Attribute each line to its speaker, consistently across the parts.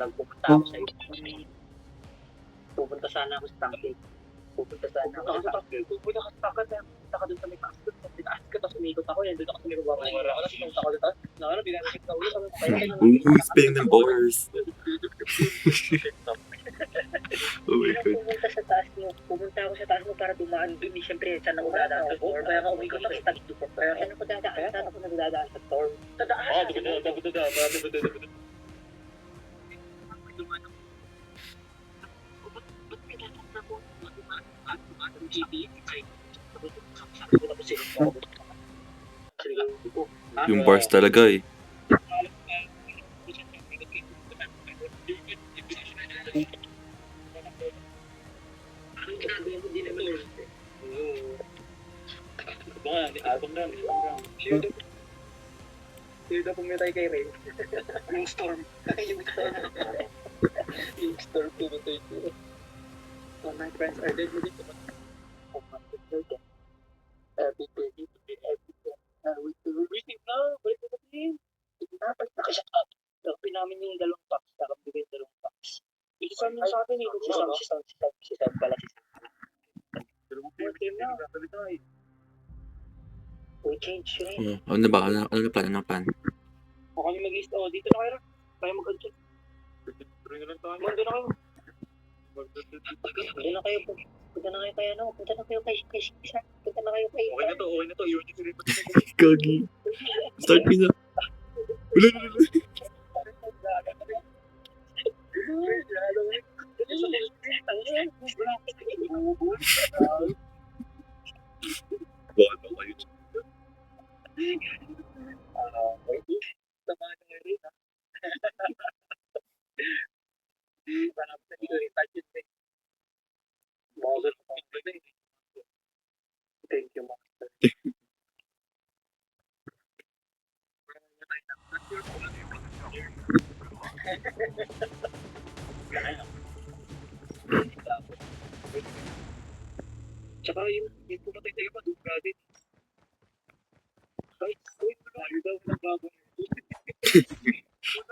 Speaker 1: nagpupunta ako sa iyo. Pupunta sana ako sa tangke. Pupunta sana ako sa tangke. Pupunta ka sa tangke. Pupunta ka dun sa may taas. Tinaas ka, tapos umikot ako. Yan, dun ako sa may baba. Tapos pumunta ako dun. Ano, binasakit ka ulo.
Speaker 2: Ooh, spinning them bars. Oh my God.
Speaker 1: Pumunta sa taas mo. Pumunta ako sa taas mo para dumaan dun. Siyempre, saan ako dadaan sa storm. Kaya nga umikot ako sa taas. Kaya saan ako dadaan? Saan ako nagdadaan sa storm? Sa taas. Oo, dumadaan.
Speaker 2: Yung bars talaga eh.
Speaker 1: Sino na pumitay kay Ray? Yung storm. Yung storm pumitay ko. All my friends are dead. Every day, we're waiting now. Balik ko sabihin. Dapat nakashut up. Nakapin namin yung dalawang packs. Nakapin yung dalawang packs. Ito sa amin sa atin eh. Si Sam pala. We change yun.
Speaker 2: Ano na ba? Ano na plan? Ano na plan?
Speaker 1: O kami mag-east. O, dito na kayo. Kaya mag-adjust. Mando na kayo. Punta na kayo. Punta na kayo kay ano. Punta na kayo kay Sam. Punta na kayo kay... Okay na to. Iwan niyo si Ripa.
Speaker 2: Kagi. Start me na. Wala. Wala kayo.
Speaker 1: Sama na rin ha. Parang sa dito touches eh. Bawal pa na eh. Thank you, Master. Tsaka yung pumatay tayo pa, duga din. Kahit malayo daw ng bago.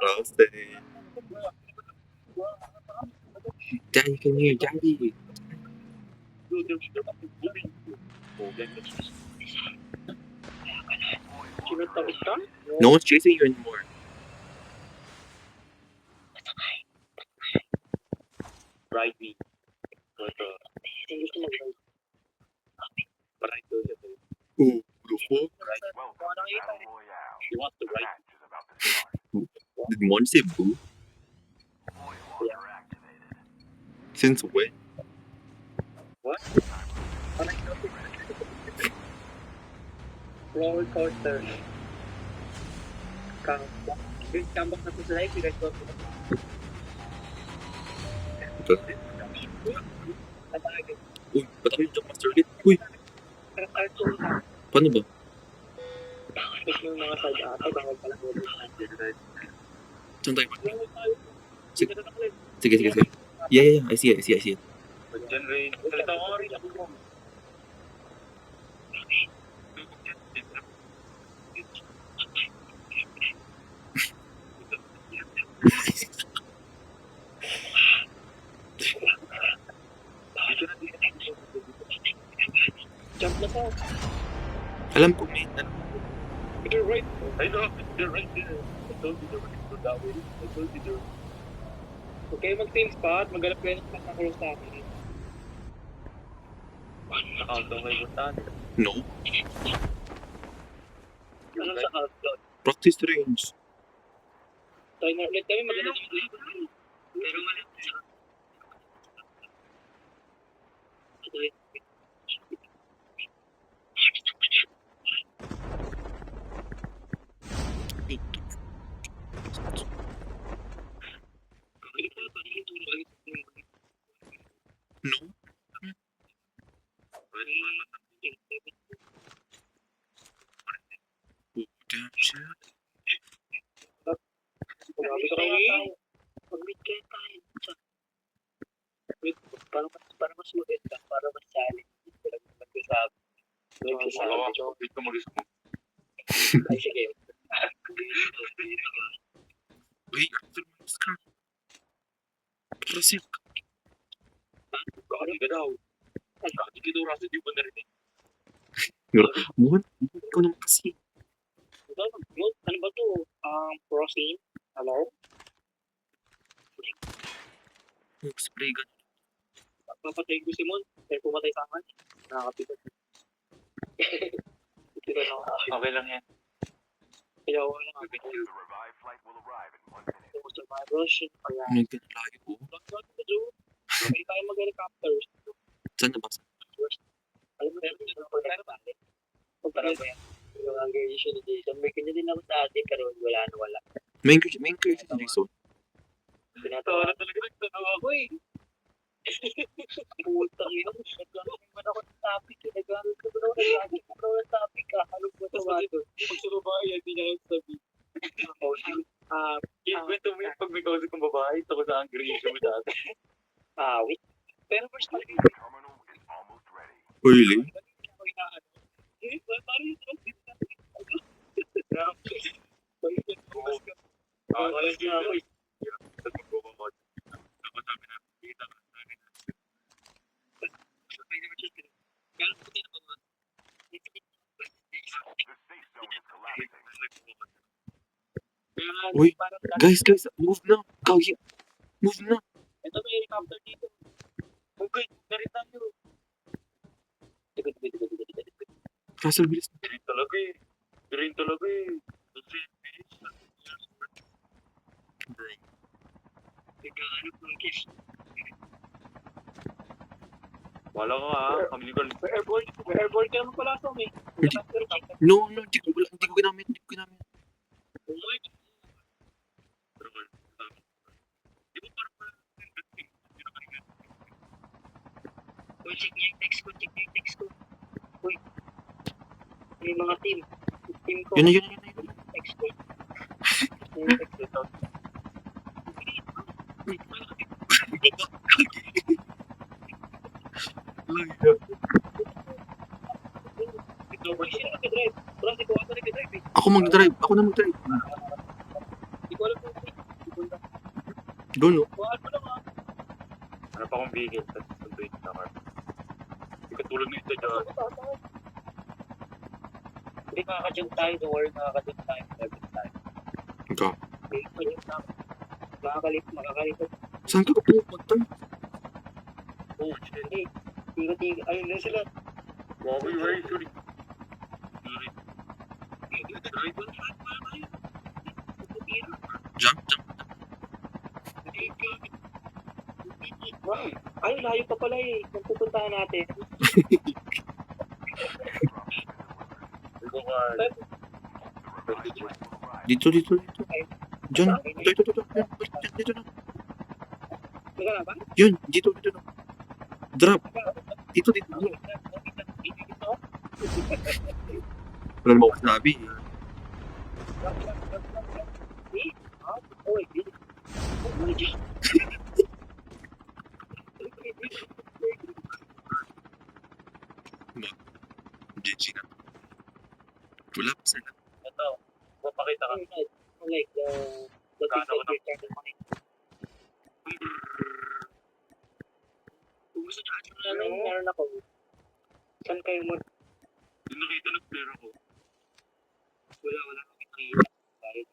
Speaker 2: Roste. Daddy, come here, Daddy. No one's chasing you anymore.
Speaker 1: Ride me.
Speaker 2: Ooh, the fuck?
Speaker 1: You want to ride?
Speaker 2: Did one say boo? Since when?
Speaker 1: What? Roller coaster. Kambak na po sa life, you guys go to
Speaker 2: Uy, ba't ako yung jump master ulit? Uy, paano ba?
Speaker 1: Tapos yung mga side ata, bawal pala mo.
Speaker 2: Saan tayo? Sige. Yeah. I see it.
Speaker 1: Salita ko rin ako mo. Jump na sa.
Speaker 2: Alam ko, man.
Speaker 1: You're right. I know. You're right there. I told you to go that way. I told you to. Huwag kayo mag-team spot. Maghanap kayo ng nakakulong sa akin. Nakakagaw kayo puntaan.
Speaker 2: No.
Speaker 1: Anong sa outdoor?
Speaker 2: Practice range.
Speaker 1: Try na ulit kami. Maghanap kami. Pero mali.
Speaker 2: No. Damn shit.
Speaker 1: Mag-meet kayo tayo. Para mas maganda, para mas challenge. Magkasabi.
Speaker 3: Dito mo gusto mo.
Speaker 1: Ay, sige.
Speaker 2: Wait, after my scrap. Russell,
Speaker 3: Kaki ka daw. Kaki ka daw, Russell, di ba narinig?
Speaker 2: buwan. Ikaw naman kasi.
Speaker 1: Ano ba to? Protein? Hello?
Speaker 2: Spray gun.
Speaker 1: Papatay ko si Mon. Kaya pumatay sa akin. Nakakapigat. Pigat ako.
Speaker 3: Okay lang yan.
Speaker 1: Kaya ako lang. Survival shit. Kaya.
Speaker 2: May ganalayo po.
Speaker 1: Hindi tayo mag-helicopters.
Speaker 2: Saan na ba?
Speaker 1: Alam mo, meron dito ako na bakit. Kung parang ba yan? Yung aggregation ni Jason. May kanya din ako dati pero wala na wala.
Speaker 2: Main creature ni Jason.
Speaker 1: Pinatawa talaga nagtanaw ako eh. Putang ina mo. Naglalagay man ako ng topic eh. Naglalagay ako ng topic ah. Halog mo ito ba ito? Pag sa babae, hindi niya yung sabi.
Speaker 3: Kwento mo yung pag may kausap kong babae, ito ko sa aggregation mo dati.
Speaker 1: Wait. Pero first talaga
Speaker 2: Really? Uy, guys, move na. Kagi, move na.
Speaker 1: Ito may helicopter dito. Okay, narin tayo. Tikot.
Speaker 2: Russell, bilis.
Speaker 3: Green talaga eh. Green talaga eh.
Speaker 1: Nagkahanap ng kiss.
Speaker 3: Wala ka ha. Kami ni Carl.
Speaker 1: Airborne ka naman pala sa may.
Speaker 2: No, hindi ko ginamit.
Speaker 1: Uy, check niya yung text ko. Uy. May mga team. Team ko.
Speaker 2: Yun.
Speaker 1: Text ko. Yung text ko. Ito, sino nag-drive? Bro, di ko ako nag-drive eh.
Speaker 2: Ako mag-drive.
Speaker 1: Di ko alam kung sino.
Speaker 2: Go, no?
Speaker 1: Buhaan mo lang ah.
Speaker 3: Ano pa akong bigil sa sunduin sa car. Hindi ka tulad nito dyan.
Speaker 1: Hindi, makaka-jump tayo. Don't worry, makaka-jump tayo.
Speaker 2: Ikaw.
Speaker 1: Makakalipad.
Speaker 2: Saan ka pupunta?
Speaker 3: Oh, shit.
Speaker 1: Tigo. Ayun na sila.
Speaker 3: Bobby Ray, sorry.
Speaker 2: Jump.
Speaker 1: Wow. Ay, layo pa pala eh. Kung pupuntahan natin.
Speaker 2: Dito. Diyan. Dito na.
Speaker 1: Teka na ba?
Speaker 2: Yun, dito na. Drop. Dito. Wala naman ako sinabi. GG na. Wala pa sila.
Speaker 3: Ito, mapakita ka.
Speaker 1: Like the
Speaker 3: Kano ko na.
Speaker 1: Kung gusto nyo action na lang, meron ako. Saan kayo mo?
Speaker 3: Yung nakita ng pera ko.
Speaker 1: Wala akong nakikita. Dahil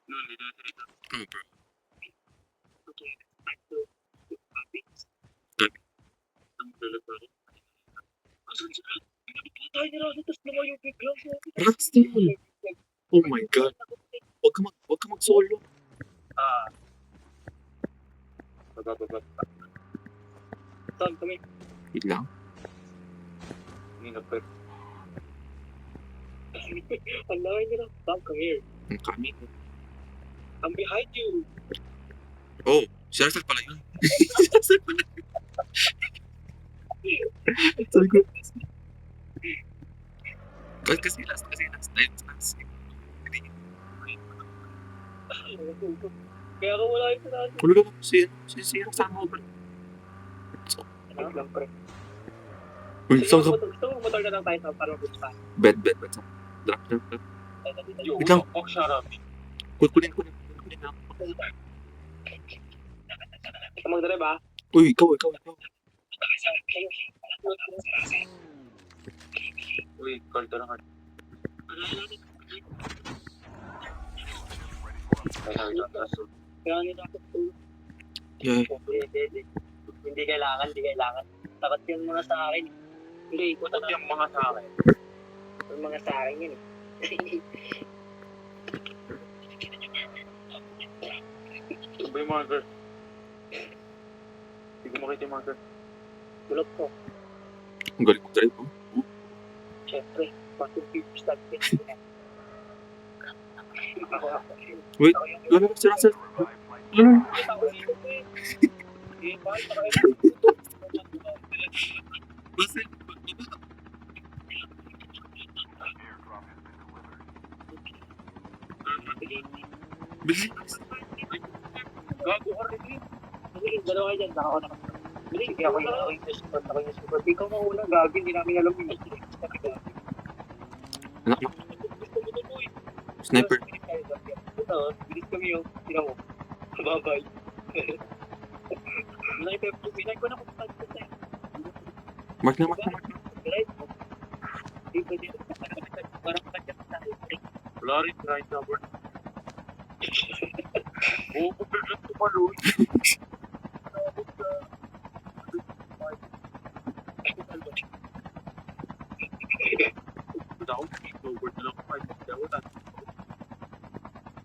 Speaker 3: No, hindi na salita.
Speaker 2: Oh, bro.
Speaker 1: okay, back to topics.
Speaker 3: Ang dalag ko.
Speaker 1: Asan sila? Pinapatay nila ako, tapos lumayo bigla siya.
Speaker 2: Rusty! Oh my God. Huwag ka mag-solo.
Speaker 3: Baba.
Speaker 1: Saan kami?
Speaker 2: Wait lang.
Speaker 3: Hindi na pwede.
Speaker 1: Ang laki nila. Tom, come here.
Speaker 2: Ang kami.
Speaker 1: I'm behind you.
Speaker 2: Oh, si Russell pala yun. Sabi ko. Kasi last time.
Speaker 1: Kaya ako wala yung sinabi.
Speaker 2: Wala ka si Roxanne Hobart.
Speaker 1: Wait lang, pre.
Speaker 2: Uy, saan ka?
Speaker 1: Gusto mo motor na lang tayo para mag-gusto pa.
Speaker 2: Bet. Drop.
Speaker 3: Yo,
Speaker 2: Wait lang.
Speaker 3: fuck, shut up.
Speaker 2: Kunin. Hindi na.
Speaker 1: Ikaw mag-drive ah.
Speaker 2: Uy, ikaw.
Speaker 3: Uy, kalta na ka.
Speaker 1: Kaya nila ako tulog.
Speaker 2: Yeah.
Speaker 1: Hindi kailangan. Takot yung mga sa akin. Hindi,
Speaker 3: Huwag yung mga sa akin.
Speaker 1: yung mga sa akin yun eh.
Speaker 3: Ito ba yung marker? Hindi ko makita yung marker.
Speaker 1: Bulog ko.
Speaker 2: Ang galing mo drive, oh.
Speaker 1: Siyempre, pati pipis natin.
Speaker 2: Wait, lalo si Russell. Lalo. Russell. Bilis.
Speaker 3: Gago ka rin eh.
Speaker 1: Sige, dalawa kayo dyan. Saka ako naman. Sige, ako yung super. Ikaw mauna, gagi. Hindi namin alam yung
Speaker 2: Anak mo. Sniper.
Speaker 1: Ito, bilis kami yung tinaw mo. Babay. Pinay ko na kung saan ko sa'yo.
Speaker 2: Mark na.
Speaker 1: Right mo. Hindi pwede. Parang kanya tayo.
Speaker 3: Wala rin, right number. Oo, pagkakas tumaloy. Over na lang ako.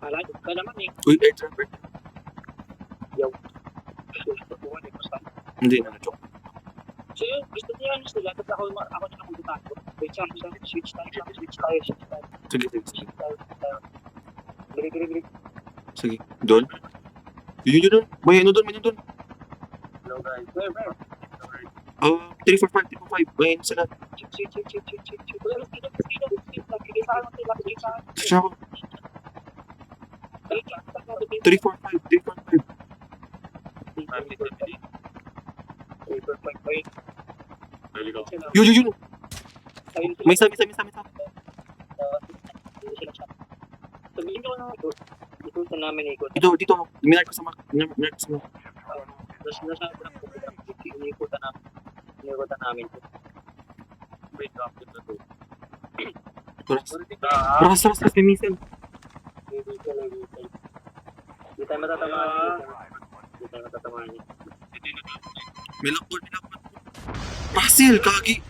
Speaker 1: Alay, ka naman eh.
Speaker 2: Uy, air trapper.
Speaker 1: Tutuwan eh, basta.
Speaker 2: Hindi na, joke.
Speaker 1: So yun, gusto niya ano sila, tapos ako na lang magbutan ko. Wait, switch tayo.
Speaker 2: Sige.
Speaker 1: Bili.
Speaker 2: Sige. Doon. Yun. May ano doon.
Speaker 3: Hello guys.
Speaker 1: Where?
Speaker 2: 345. May ano sila.
Speaker 1: Check. Wala, sino. Nakikita ka lang sila,
Speaker 2: Siya ako. 345.
Speaker 3: Dali ka.
Speaker 2: Yun. May sabi.
Speaker 1: Sabihin ko na ito. Ikutan namin ikot.
Speaker 2: Dito. Minark ko sa Mac.
Speaker 1: Tapos nasabi lang po. Ikutan namin.
Speaker 3: Wait, after na to.
Speaker 2: Ras, may missile.
Speaker 1: Hindi tayo matatamaan.
Speaker 2: May lakbol. Russell, kagi.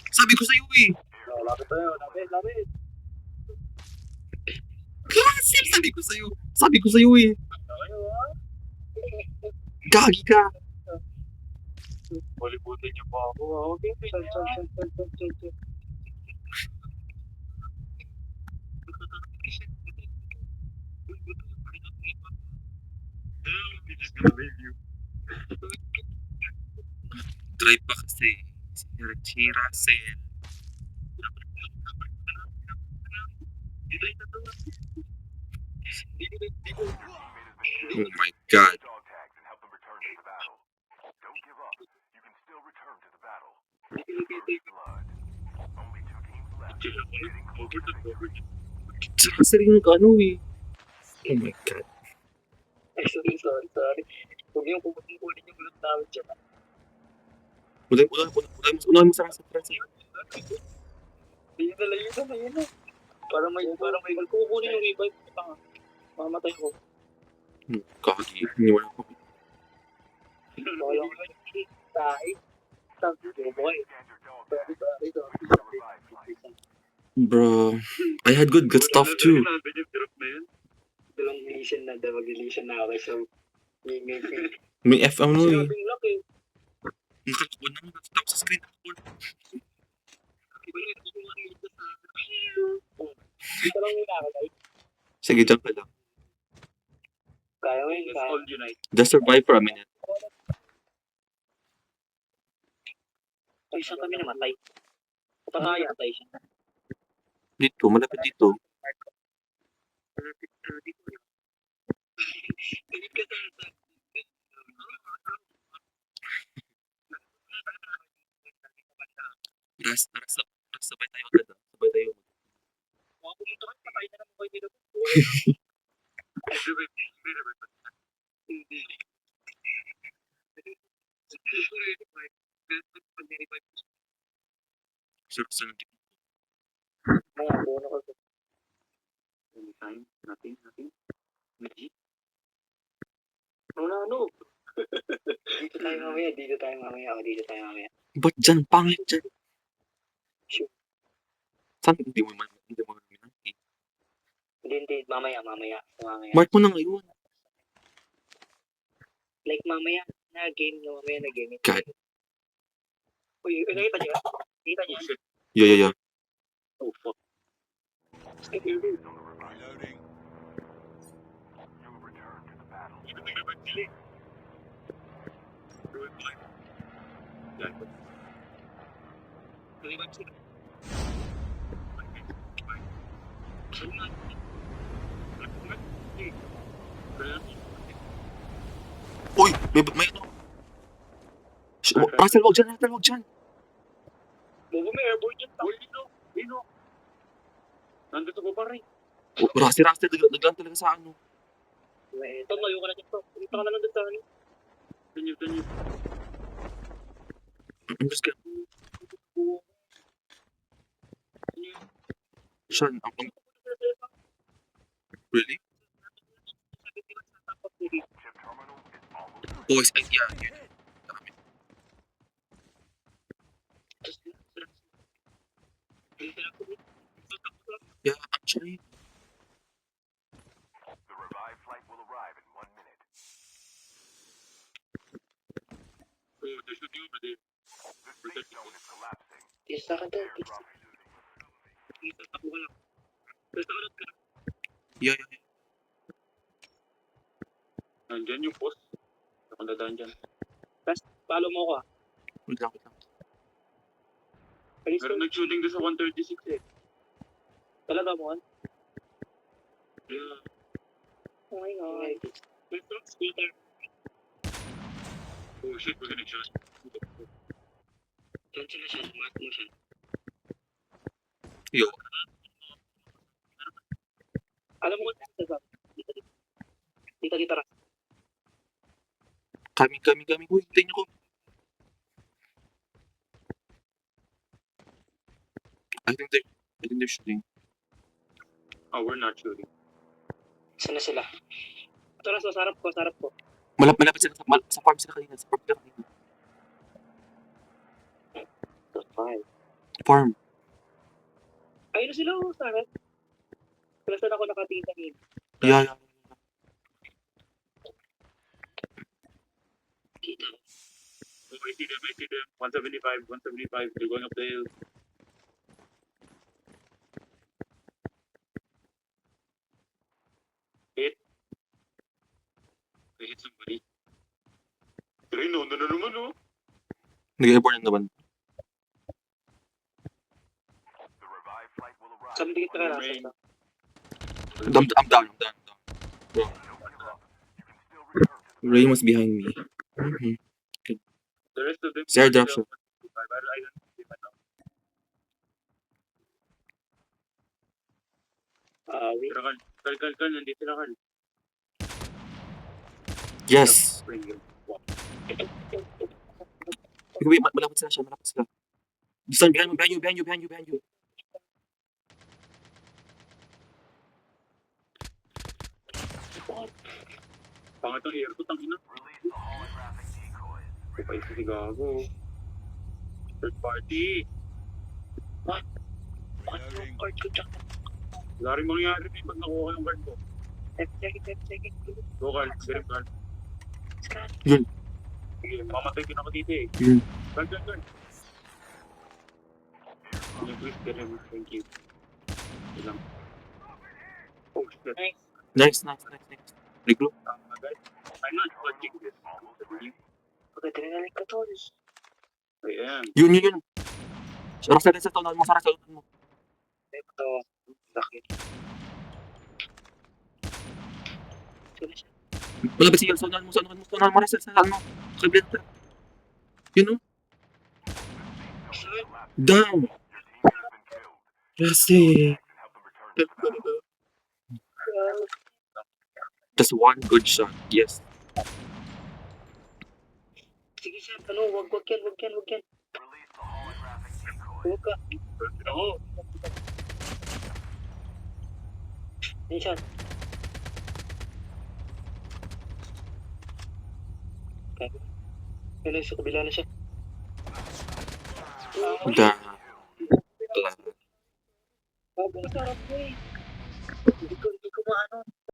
Speaker 2: Sabi ko sa'yo eh.
Speaker 1: Lapit tayo. Lapit.
Speaker 2: Russell, sabi ko sa'yo eh. Gagi ka.
Speaker 3: Balibutin niyo pa ako. Okay.
Speaker 1: Chan.
Speaker 3: He's just gonna leave you.
Speaker 2: Drive pa kasi. Si Russell. Oh my God. Si Russell yung ano eh. Oh my God.
Speaker 1: Ay, sorry. Huwag yung kukunin yung bulot namin siya.
Speaker 2: Unahin mo sa Russell.
Speaker 1: Ayun na. Parang may kukunin yung revive. Mamatay ko.
Speaker 2: Gagi. Iniwala ko.
Speaker 1: Walang tayo. Sabi ko, boy. Sorry.
Speaker 2: Bro, I had good stuff too.
Speaker 1: Dalawang mission na ako. So,
Speaker 2: May FM no eh.
Speaker 1: sinabing lock eh.
Speaker 2: Nakatukod na mo. Natutap sa screen.
Speaker 1: Ito lang yung nakakay.
Speaker 2: Sige, jump ka lang.
Speaker 1: Kaya mo yun.
Speaker 3: Let's all unite.
Speaker 2: Just survive for a minute.
Speaker 1: Ay, saan kami namatay? Patay yata siya.
Speaker 2: Dito, malapit dito. Sabay tayo agad. Sabay tayo.
Speaker 1: Mga pumunta ka, patay na naman kayo nila.
Speaker 3: Natin. Legit.
Speaker 1: Ano? Dito tayo mamaya. Dito tayo mamaya.
Speaker 2: Ba't dyan? Pangit dyan.
Speaker 1: Sure.
Speaker 2: Saan? Hindi mo naman eh.
Speaker 1: Hindi. Mamaya.
Speaker 2: Mark mo na ngayon.
Speaker 1: Like mamaya na game.
Speaker 2: God.
Speaker 1: Uy, nakita niyo? Nakita niyo?
Speaker 3: Oh shit.
Speaker 2: Yeah.
Speaker 3: Oh fuck.
Speaker 2: Uy! May ano? Russell, wag dyan.
Speaker 1: Bobo, may airborne dyan.
Speaker 3: Dino. Nandito ko pa rin.
Speaker 2: Russell, naglaan talaga sa ano.
Speaker 1: Ito, layo ka na dito. Dito ka na lang dito.
Speaker 3: Ganyan.
Speaker 2: I'm just gonna... Sean, really? Boys, yeah. Yeah, I'm trying.
Speaker 4: The revived flight will arrive in 1 minute.
Speaker 3: Oh, they're shooting over there.
Speaker 4: The safe zone is collapsing.
Speaker 1: Isa ka doon.
Speaker 4: Airdrop is moving.
Speaker 2: Yeah.
Speaker 3: Nandyan yung post. Ako dadaan dyan.
Speaker 1: Follow mo ko.
Speaker 2: Wait lang.
Speaker 3: Meron nag-shooting doon sa 136 eh.
Speaker 1: Talaga mo?
Speaker 3: Yeah.
Speaker 1: Oh my God. Speaker.
Speaker 3: Oh shit, we're gonna shoot.
Speaker 1: Diyan sila siya. Mark mo siya.
Speaker 2: Yo.
Speaker 1: Alam mo kung saan sa Dito.
Speaker 2: Kami. Uy, hintayin niyo ko. I think they're shooting.
Speaker 3: Oh, we're not shooting.
Speaker 1: Saan na sila? Tara, sa sarap ko.
Speaker 2: Malapit sila sa farm sila kanina. Farm.
Speaker 1: Ayun na sila, sarap. Kaya saan ako nakatingin kanina?
Speaker 2: Yeah.
Speaker 1: Kita.
Speaker 3: Oh, I see them. 175. They're going up the hill. They hit somebody. No naman, oh.
Speaker 2: Nag-airborne na naman.
Speaker 4: The revived flight will arrive.
Speaker 1: Sabi dikit ka
Speaker 3: Remain.
Speaker 2: I'm down. Bro.
Speaker 4: You can still return to the
Speaker 2: Ray was behind me. Mm-hmm.
Speaker 3: The rest of them...
Speaker 2: Sarah drops siya.
Speaker 3: I don't see my now.
Speaker 1: wait.
Speaker 3: Pero Carl, nandito na Carl.
Speaker 2: Yes.
Speaker 3: Bring him.
Speaker 2: Wait, malapit sila. Son, behind you.
Speaker 3: Pangat ang air ko, tangina.
Speaker 4: release the holographic decoys.
Speaker 3: Kapay si Gago. Third party.
Speaker 1: Ano? Card ko dyan.
Speaker 3: Wala rin mangyari din pag nakuha yung card ko.
Speaker 1: Second.
Speaker 3: Go Carl, direct Carl.
Speaker 1: Scan.
Speaker 2: Yun.
Speaker 3: Sige, mamatay din ako dito eh.
Speaker 2: Yun.
Speaker 3: Carl. Please get him. Thank you. Ilang. Oh shit.
Speaker 1: Nice.
Speaker 2: Nice. Regroup.
Speaker 3: Guys, I'm not watching this.
Speaker 1: Pag-adrenaline ka tol.
Speaker 3: I am.
Speaker 2: Yun. Sarap sa tunan mo.
Speaker 1: Ito. Bakit? Sila siya.
Speaker 2: Malapit siya. Tunan mo. Russell, saan mo? Kabilang. Yun o. Down.
Speaker 4: Your team has been killed.
Speaker 2: Russell.
Speaker 4: And help them return to the battle.
Speaker 2: Just one good shot. Yes.
Speaker 1: Sige siya. Ano? Wag yan.
Speaker 4: Release the holographic decoys.
Speaker 1: Huwag ka.
Speaker 3: Ako.
Speaker 1: Yan siya.
Speaker 3: Ano, sa kabila na siya.
Speaker 2: Da.
Speaker 1: Sarap mo eh. Hindi ko maano.